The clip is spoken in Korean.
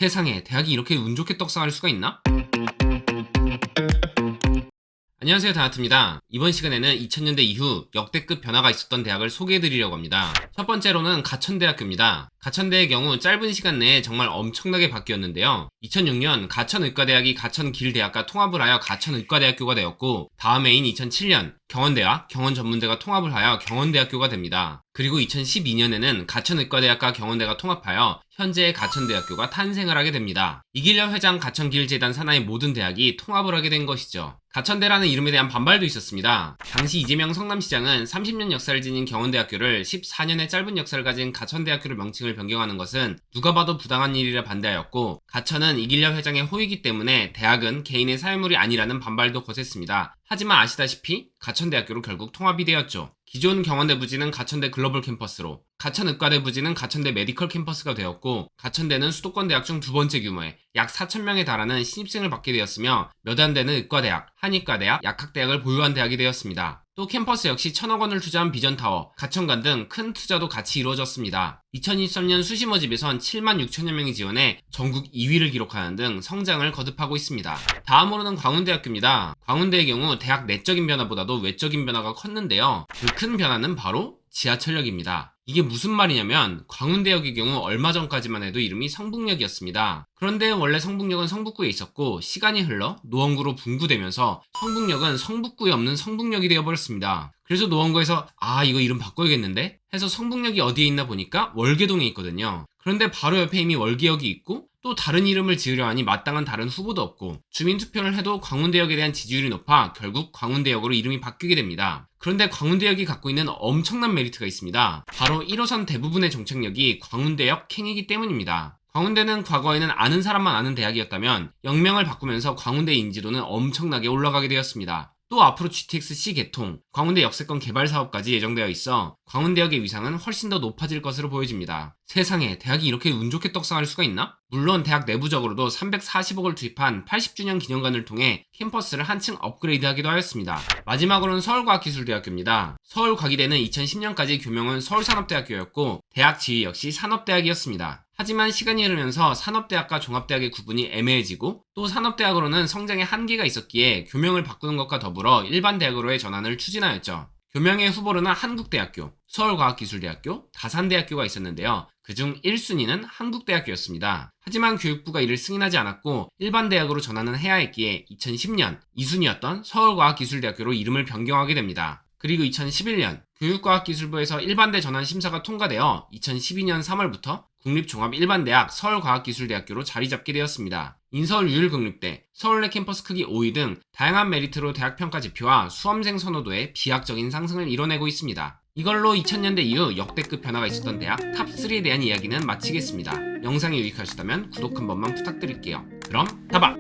세상에 대학이 이렇게 운 좋게 떡상할 수가 있나? 안녕하세요, 다나트입니다. 이번 시간에는 2000년대 이후 역대급 변화가 있었던 대학을 소개해드리려고 합니다. 첫 번째로는 가천대학교입니다. 가천대의 경우 짧은 시간 내에 정말 엄청나게 바뀌었는데요. 2006년 가천의과대학이 가천길대학과 통합을 하여 가천의과대학교가 되었고, 다음 해인 2007년 경원대와 경원전문대가 통합을 하여 경원대학교가 됩니다. 그리고 2012년에는 가천의과대학과 경원대가 통합하여 현재의 가천대학교가 탄생을 하게 됩니다. 이길렬 회장 가천길재단 산하의 모든 대학이 통합을 하게 된 것이죠. 가천대라는 이름에 대한 반발도 있었습니다. 당시 이재명 성남시장은 30년 역사를 지닌 경원대학교를 14년의 짧은 역사를 가진 가천대학교로 명칭을 변경하는 것은 누가 봐도 부당한 일이라 반대하였고, 가천은 이길렬 회장의 호이기 때문에 대학은 개인의 사유물이 아니라는 반발도 거셌습니다. 하지만 아시다시피 가천대학교로 결국 통합이 되었죠. 기존 경원대 부지는 가천대 글로벌 캠퍼스로, 가천의과대 부지는 가천대 메디컬 캠퍼스가 되었고, 가천대는 수도권 대학 중 두 번째 규모의 약 4,000명에 달하는 신입생을 받게 되었으며, 몇 안 되는 의과대학, 한의과대학, 약학대학을 보유한 대학이 되었습니다. 또 캠퍼스 역시 1,000억 원을 투자한 비전타워, 가천관 등 큰 투자도 같이 이루어졌습니다. 2023년 수시 모집에선 7만 6천여 명이 지원해 전국 2위를 기록하는 등 성장을 거듭하고 있습니다. 다음으로는 광운대학교입니다. 광운대의 경우 대학 내적인 변화보다도 외적인 변화가 컸는데요. 그 큰 변화는 바로 지하철역입니다. 이게 무슨 말이냐면, 광운대역의 경우 얼마 전까지만 해도 이름이 성북역이었습니다. 그런데 원래 성북역은 성북구에 있었고, 시간이 흘러 노원구로 분구되면서 성북역은 성북구에 없는 성북역이 되어버렸습니다. 그래서 노원구에서 이거 이름 바꿔야겠는데? 해서 성북역이 어디에 있나 보니까 월계동에 있거든요. 그런데 바로 옆에 이미 월계역이 있고, 또 다른 이름을 지으려 하니 마땅한 다른 후보도 없고, 주민투표를 해도 광운대역에 대한 지지율이 높아 결국 광운대역으로 이름이 바뀌게 됩니다. 그런데 광운대역이 갖고 있는 엄청난 메리트가 있습니다. 바로 1호선 대부분의 정착역이 광운대역 행이기 때문입니다. 광운대는 과거에는 아는 사람만 아는 대학이었다면, 역명을 바꾸면서 광운대의 인지도는 엄청나게 올라가게 되었습니다. 또 앞으로 GTX-C 개통, 광운대 역세권 개발 사업까지 예정되어 있어 광운대역의 위상은 훨씬 더 높아질 것으로 보여집니다. 세상에 대학이 이렇게 운 좋게 떡상할 수가 있나? 물론 대학 내부적으로도 340억을 투입한 80주년 기념관을 통해 캠퍼스를 한층 업그레이드하기도 하였습니다. 마지막으로는 서울과학기술대학교입니다. 서울과기대는 2010년까지 교명은 서울산업대학교였고, 대학 지위 역시 산업대학이었습니다. 하지만 시간이 흐르면서 산업대학과 종합대학의 구분이 애매해지고, 또 산업대학으로는 성장의 한계가 있었기에 교명을 바꾸는 것과 더불어 일반대학으로의 전환을 추진하였죠. 교명의 후보로는 한국대학교, 서울과학기술대학교, 다산대학교가 있었는데요. 그중 1순위는 한국대학교였습니다. 하지만 교육부가 이를 승인하지 않았고 일반대학으로 전환은 해야 했기에 2010년 2순위였던 서울과학기술대학교로 이름을 변경하게 됩니다. 그리고 2011년 교육과학기술부에서 일반대 전환 심사가 통과되어 2012년 3월부터 국립종합일반대학 서울과학기술대학교로 자리잡게 되었습니다. 인서울 유일국립대, 서울내 캠퍼스 크기 5위 등 다양한 메리트로 대학평가 지표와 수험생 선호도의 비약적인 상승을 이뤄내고 있습니다. 이걸로 2000년대 이후 역대급 변화가 있었던 대학 탑3에 대한 이야기는 마치겠습니다. 영상이 유익하셨다면 구독 한 번만 부탁드릴게요. 그럼 다박!